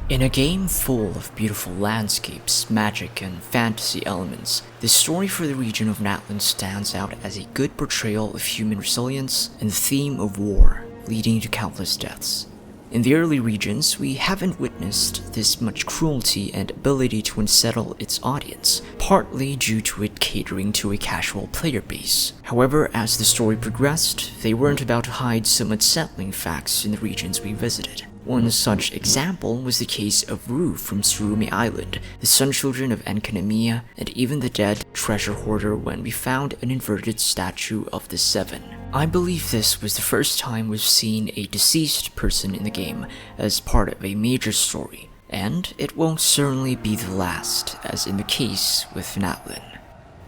In a game full of beautiful landscapes, magic, and fantasy elements, the story for the region of Natlan stands out as a good portrayal of human resilience and the theme of war, leading to countless deaths. In the early regions, we haven't witnessed this much cruelty and ability to unsettle its audience, partly due to it catering to a casual player base. However, as the story progressed, they weren't about to hide some unsettling facts in the regions we visited. One such example was the case of Rue from Surumi Island, the son children of Enkanomiya, and even the dead treasure hoarder when we found an inverted statue of the Seven. I believe this was the first time we've seen a deceased person in the game as part of a major story, and it won't certainly be the last, as in the case with Natlan.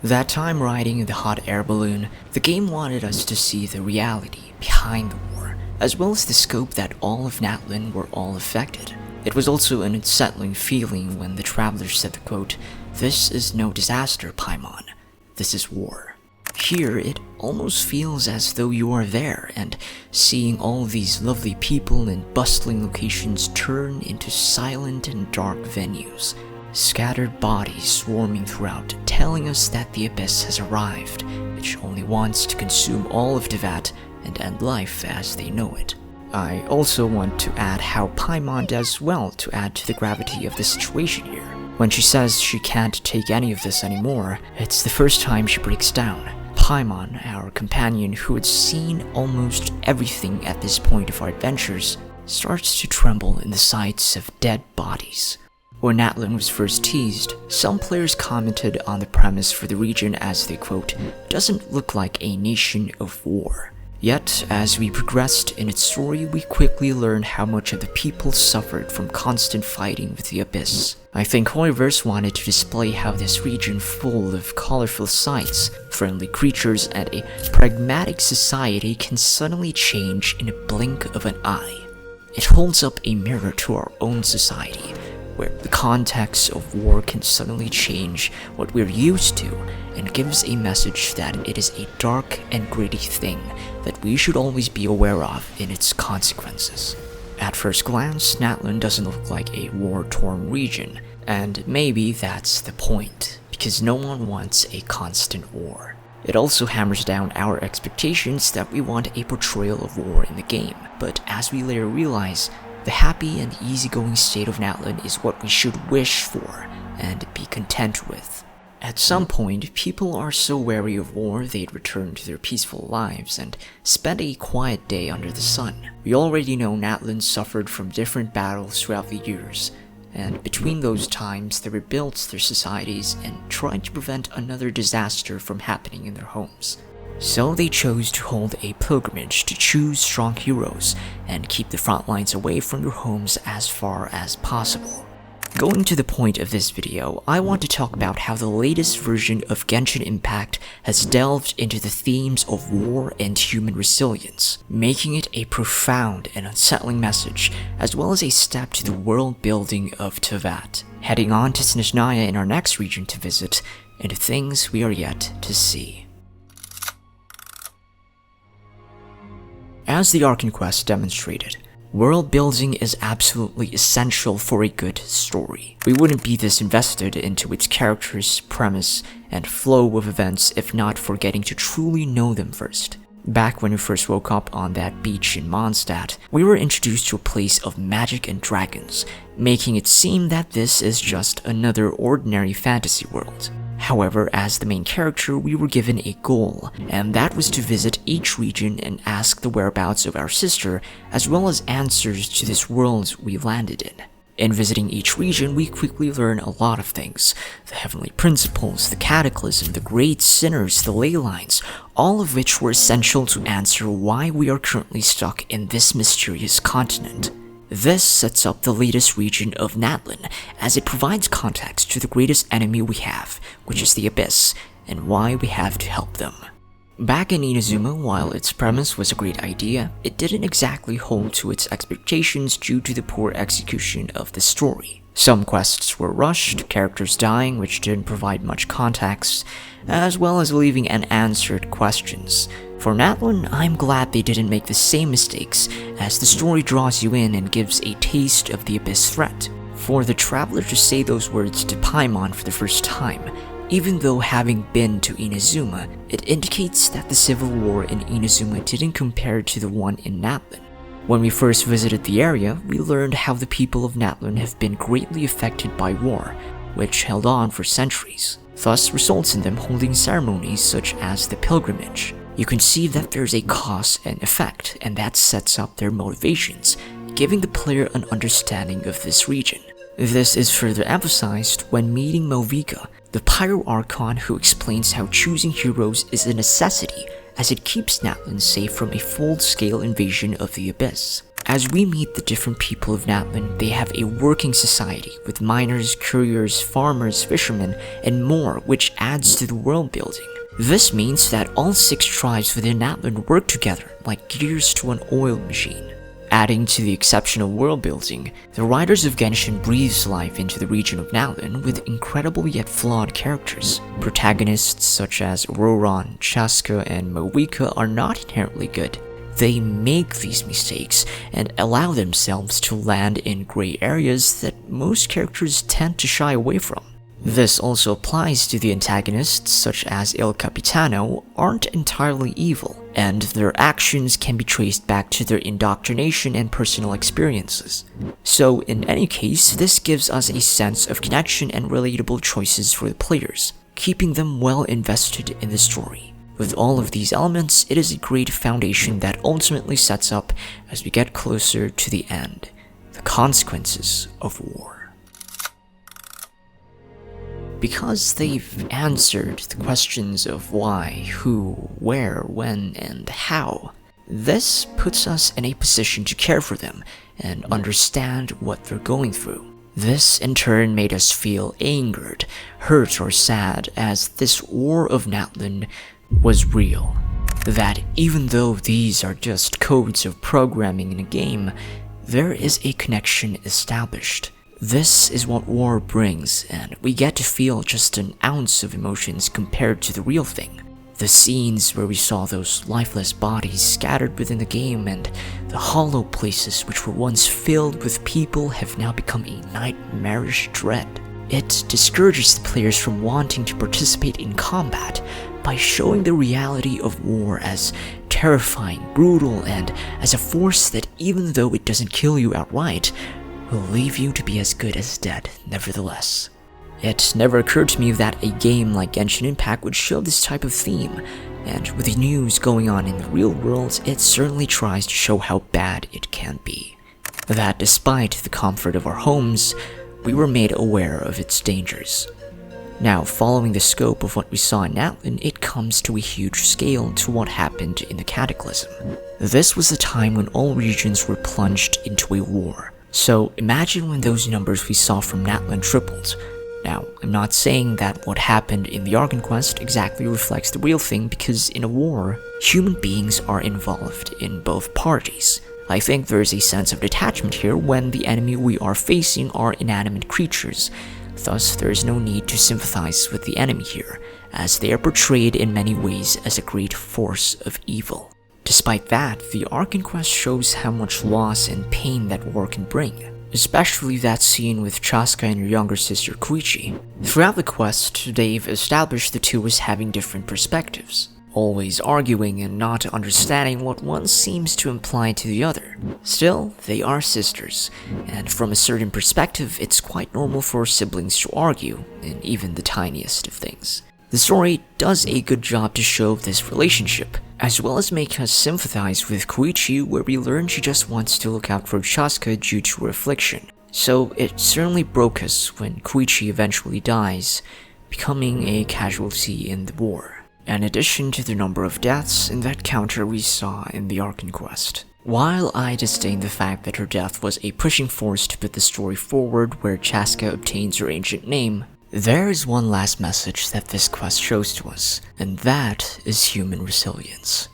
That time riding in the hot air balloon, the game wanted us to see the reality behind the war, as well as the scope that all of Natlan were all affected. It was also an unsettling feeling when the traveler said the quote, "This is no disaster, Paimon. This is war." Here, it almost feels as though you are there, and seeing all these lovely people and bustling locations turn into silent and dark venues. Scattered bodies swarming throughout, telling us that the Abyss has arrived, which only wants to consume all of Teyvat and end life as they know it. I also want to add how Paimon does well to add to the gravity of the situation here. When she says she can't take any of this anymore, it's the first time she breaks down. Paimon, our companion who had seen almost everything at this point of our adventures, starts to tremble in the sight of dead bodies. When Natlan was first teased, some players commented on the premise for the region as they quote, "doesn't look like a nation of war." Yet, as we progressed in its story, we quickly learned how much of the people suffered from constant fighting with the Abyss. I think Hoiverse wanted to display how this region full of colorful sights, friendly creatures, and a pragmatic society can suddenly change in a blink of an eye. It holds up a mirror to our own society, where the context of war can suddenly change what we're used to, and gives a message that it is a dark and gritty thing that we should always be aware of in its consequences. At first glance, Natlan doesn't look like a war-torn region, and maybe that's the point, because no one wants a constant war. It also hammers down our expectations that we want a portrayal of war in the game, but as we later realize, the happy and easygoing state of Natlan is what we should wish for and be content with. At some point, people are so wary of war they'd return to their peaceful lives and spend a quiet day under the sun. We already know Natlan suffered from different battles throughout the years, and between those times they rebuilt their societies and tried to prevent another disaster from happening in their homes. So they chose to hold a pilgrimage to choose strong heroes and keep the front lines away from their homes as far as possible. Going to the point of this video, I want to talk about how the latest version of Genshin Impact has delved into the themes of war and human resilience, making it a profound and unsettling message, as well as a step to the world building of Teyvat. Heading on to Snezhnaya in our next region to visit, and things we are yet to see. As the Archon quest demonstrated, world building is absolutely essential for a good story. We wouldn't be this invested into its characters, premise, and flow of events if not for getting to truly know them first. Back when we first woke up on that beach in Mondstadt, we were introduced to a place of magic and dragons, making it seem that this is just another ordinary fantasy world. However, as the main character, we were given a goal, and that was to visit each region and ask the whereabouts of our sister, as well as answers to this world we landed in. In visiting each region, we quickly learn a lot of things: the heavenly principles, the cataclysm, the great sinners, the ley lines, all of which were essential to answer why we are currently stuck in this mysterious continent. This sets up the latest region of Natlan, as it provides context to the greatest enemy we have, which is the Abyss, and why we have to help them. Back in Inazuma, while its premise was a great idea, it didn't exactly hold to its expectations due to the poor execution of the story. Some quests were rushed, characters dying which didn't provide much context, as well as leaving unanswered questions. For Natlan, I'm glad they didn't make the same mistakes, as the story draws you in and gives a taste of the Abyss threat. For the traveler to say those words to Paimon for the first time, even though having been to Inazuma, it indicates that the civil war in Inazuma didn't compare to the one in Natlan. When we first visited the area, we learned how the people of Natlan have been greatly affected by war, which held on for centuries, thus results in them holding ceremonies such as the pilgrimage. You can see that there's a cause and effect, and that sets up their motivations, giving the player an understanding of this region. This is further emphasized when meeting Movika, the Pyro Archon, who explains how choosing heroes is a necessity as it keeps Natlan safe from a full-scale invasion of the Abyss. As we meet the different people of Natlan, they have a working society with miners, couriers, farmers, fishermen, and more, which adds to the world building. This means that all 6 tribes within Natlan work together like gears to an oil machine. Adding to the exceptional world building, the writers of Genshin breathes life into the region of Natlan with incredible yet flawed characters. Protagonists such as Roran, Chaska, and Movika are not inherently good. They make these mistakes and allow themselves to land in gray areas that most characters tend to shy away from. This also applies to the antagonists such as El Capitano aren't entirely evil, and their actions can be traced back to their indoctrination and personal experiences. So in any case, this gives us a sense of connection and relatable choices for the players, keeping them well invested in the story. With all of these elements, it is a great foundation that ultimately sets up as we get closer to the end, the consequences of war. Because they've answered the questions of why, who, where, when, and how, this puts us in a position to care for them and understand what they're going through. This in turn made us feel angered, hurt, or sad as this war of Natlan was real. That even though these are just codes of programming in a game, there is a connection established. This is what war brings, and we get to feel just an ounce of emotions compared to the real thing. The scenes where we saw those lifeless bodies scattered within the game and the hollow places which were once filled with people have now become a nightmarish dread. It discourages the players from wanting to participate in combat by showing the reality of war as terrifying, brutal, and as a force that even though it doesn't kill you outright, will leave you to be as good as dead nevertheless. It never occurred to me that a game like Genshin Impact would show this type of theme, and with the news going on in the real world, it certainly tries to show how bad it can be. That despite the comfort of our homes, we were made aware of its dangers. Now, following the scope of what we saw in Natlan, it comes to a huge scale to what happened in the Cataclysm. This was the time when all regions were plunged into a war. So imagine when those numbers we saw from Natlan tripled. Now, I'm not saying that what happened in the Archon quest exactly reflects the real thing, because in a war, human beings are involved in both parties. I think there is a sense of detachment here when the enemy we are facing are inanimate creatures. Thus, there is no need to sympathize with the enemy here, as they are portrayed in many ways as a great force of evil. Despite that, the Archon quest shows how much loss and pain that war can bring, especially that scene with Chaska and her younger sister Koichi. Throughout the quest, they've established the two as having different perspectives, always arguing and not understanding what one seems to imply to the other. Still, they are sisters, and from a certain perspective, it's quite normal for siblings to argue, in even the tiniest of things. The story does a good job to show this relationship, as well as make us sympathize with Koichi, where we learn she just wants to look out for Chaska due to her affliction. So it certainly broke us when Koichi eventually dies, becoming a casualty in the war, in addition to the number of deaths in that counter we saw in the Archon quest. While I disdain the fact that her death was a pushing force to put the story forward where Chaska obtains her ancient name, there is one last message that this quest shows to us, and that is human resilience.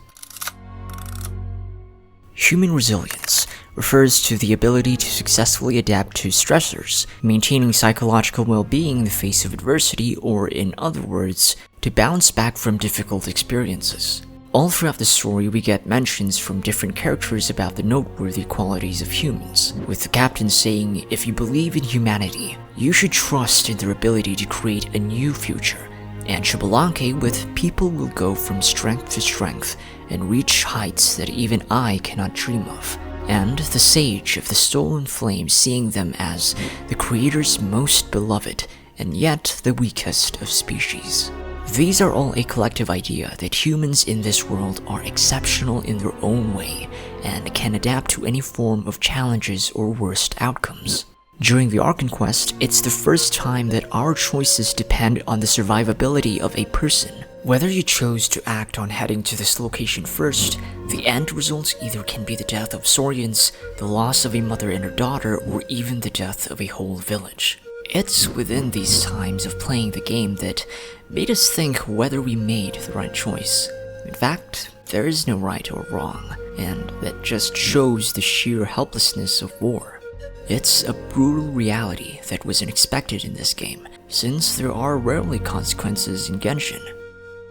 Human resilience refers to the ability to successfully adapt to stressors, maintaining psychological well-being in the face of adversity, or in other words, to bounce back from difficult experiences. All throughout the story, we get mentions from different characters about the noteworthy qualities of humans, with the captain saying, if you believe in humanity, you should trust in their ability to create a new future, and Xbalanque with people will go from strength to strength and reach heights that even I cannot dream of, and the Sage of the Stolen Flame seeing them as the Creator's most beloved and yet the weakest of species. These are all a collective idea that humans in this world are exceptional in their own way and can adapt to any form of challenges or worst outcomes. During the Archon quest, it's the first time that our choices depend on the survivability of a person. Whether you chose to act on heading to this location first, the end result either can be the death of Saurians, the loss of a mother and her daughter, or even the death of a whole village. It's within these times of playing the game that made us think whether we made the right choice. In fact, there is no right or wrong, and that just shows the sheer helplessness of war. It's a brutal reality that was unexpected in this game, since there are rarely consequences in Genshin.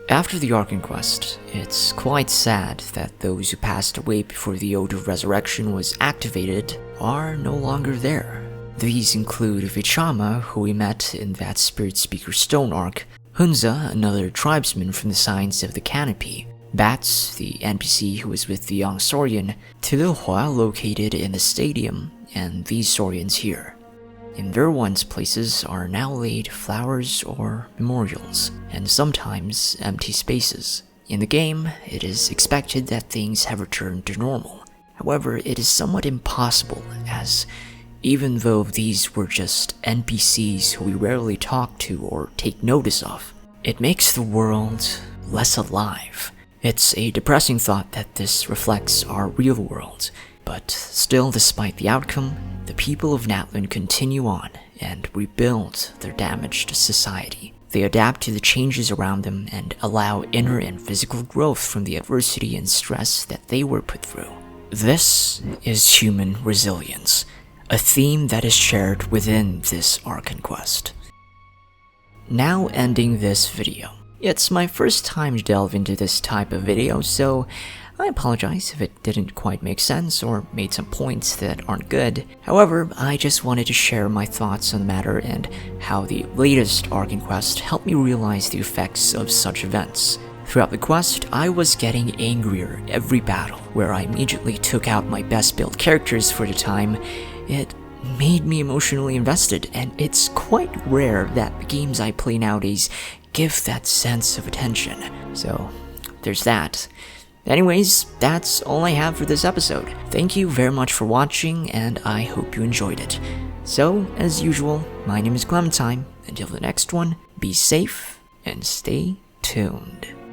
After the Archon quest, it's quite sad that those who passed away before the Ode of Resurrection was activated are no longer there. These include Vichama, who we met in that Spirit Speaker Stone arc, Hunza, another tribesman from the Signs of the Canopy, Bats, the NPC who was with the young Saurian, Tililhua, located in the stadium, and these Saurians here. In their once places are now laid flowers or memorials, and sometimes empty spaces. In the game, it is expected that things have returned to normal. However, it is somewhat impossible, as even though these were just NPCs who we rarely talk to or take notice of, it makes the world less alive. It's a depressing thought that this reflects our real world, but still, despite the outcome, the people of Natlan continue on and rebuild their damaged society. They adapt to the changes around them and allow inner and physical growth from the adversity and stress that they were put through. This is human resilience, a theme that is shared within this Archon quest. Now ending this video. It's my first time to delve into this type of video, so I apologize if it didn't quite make sense or made some points that aren't good. However, I just wanted to share my thoughts on the matter and how the latest Archon quest helped me realize the effects of such events. Throughout the quest, I was getting angrier every battle, where I immediately took out my best built characters for the time. It made me emotionally invested, and it's quite rare that the games I play nowadays give that sense of attention. So, there's that. Anyways, that's all I have for this episode. Thank you very much for watching, and I hope you enjoyed it. So, as usual, my name is KlemenTime. Until the next one, be safe and stay tuned.